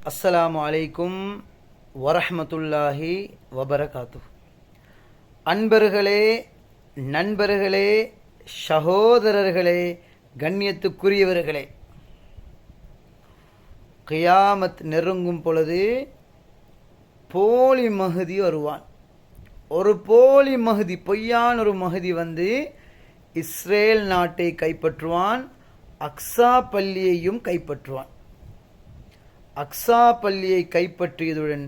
அஸ்ஸலாமு அலைக்கும் வரஹ்மத்துல்லாஹி வபரகாத்து. அன்பர்களே, நண்பர்களே, சகோதரர்களே, கண்ணியத்துக்குரியவர்களே, கியாமத் நெருங்கும் பொழுது போலி மஹதி வருவான். ஒரு போலி மஹதி, பொய்யான ஒரு மஹதி வந்து இஸ்ரேல் நாட்டை கைப்பற்றுவான், அக்ஸா பள்ளியையும் கைப்பற்றுவான். அக்ஸா பள்ளியை கைப்பற்றியதுடன்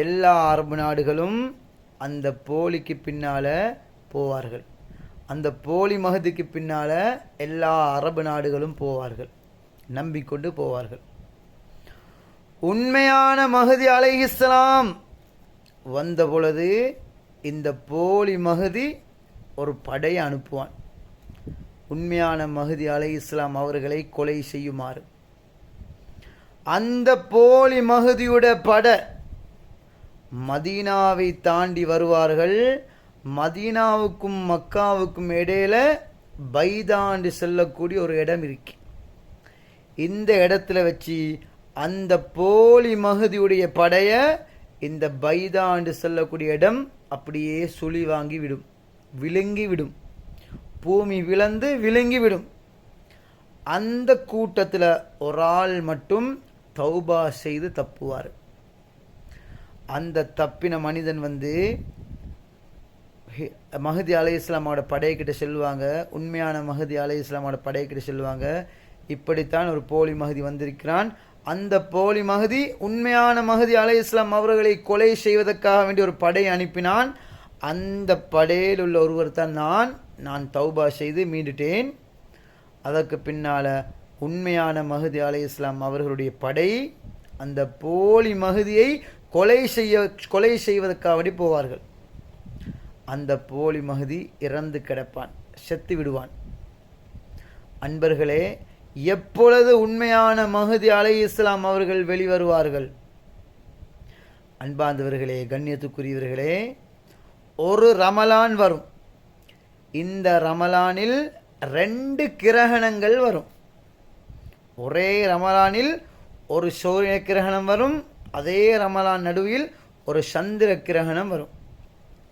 எல்லா அரபு நாடுகளும் அந்த போலிக்கு பின்னால போவார்கள். அந்த போலி மஹதிக்கு பின்னால எல்லா அரபு நாடுகளும் போவார்கள், நம்பிக்கொண்டு போவார்கள். உண்மையான மஹதி அலைஹிஸ்ஸலாம் வந்த பொழுது இந்த போலி மஹதி ஒரு படையை அனுப்புவான், உண்மையான மஹதி அலைஹிஸ்ஸலாம் அவர்களை கொலை செய்யுமாறு. அந்த போலி மஹதியுடைய படை மதீனாவை தாண்டி வருவார்கள். மதீனாவுக்கும் மக்காவுக்கும் இடையில பைதாண்டு செல்லக்கூடிய ஒரு இடம் இருக்கு. இந்த இடத்துல வச்சு அந்த போலி மஹதியுடைய படைய இந்த பைதாண்டு செல்லக்கூடிய இடம் அப்படியே சுழி வாங்கி விடும், விழுங்கி விடும், பூமி விழந்து விழுங்கி விடும். அந்த கூட்டத்தில் ஒரு ஆள் மட்டும் தௌபா செய்து தப்புவார். அந்த தப்பின மனிதன் வந்து மஹதி அலைஹிஸ்ஸலாமோட படைக்கிட்ட செல்வாங்க. உண்மையான மஹதி அலைஹிஸ்ஸலாமோட படைக்கிட்ட செல்வாங்க, இப்படித்தான் ஒரு போலி மஹதி வந்திருக்கிறான். அந்த போலி மஹதி உண்மையான மஹதி அலைஹிஸ்ஸலாம் அவர்களை கொலை செய்வதற்காக வேண்டி ஒரு படை அனுப்பினான். அந்த படையில் உள்ள ஒருவர் தான் நான் தௌபா செய்து மீண்டுட்டேன். அதற்கு பின்னால உண்மையான மஹதி அலைஹிஸ்ஸலாம் அவர்களுடைய படை அந்த போலி மஹதியை கொலை செய்வதற்காக போவார்கள். அந்த போலி மஹதி இறந்து கிடப்பான், செத்து விடுவான். அன்பர்களே, எப்பொழுது உண்மையான மஹதி அலைஹிஸ்ஸலாம் அவர்கள் வெளிவருவார்கள்? அன்பார்ந்தவர்களே, கண்ணியத்துக்குரியவர்களே, ஒரு ரமலான் வரும். இந்த ரமலானில் 2 கிரகணங்கள் வரும். ஒரே ரமலானில் ஒரு சூரிய கிரகணம் வரும், அதே ரமலான் நடுவில் ஒரு சந்திர கிரகணம் வரும்.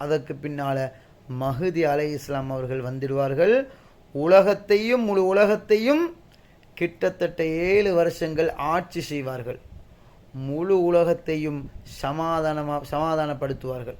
அதற்கு பின்னால மஹதி அலைஹிஸ்ஸலாம் அவர்கள் வந்துடுவார்கள். உலகத்தையும் முழு உலகத்தையும் கிட்டத்தட்ட 7 வருஷங்கள் ஆட்சி செய்வார்கள். முழு உலகத்தையும் சமாதானப்படுத்துவார்கள்.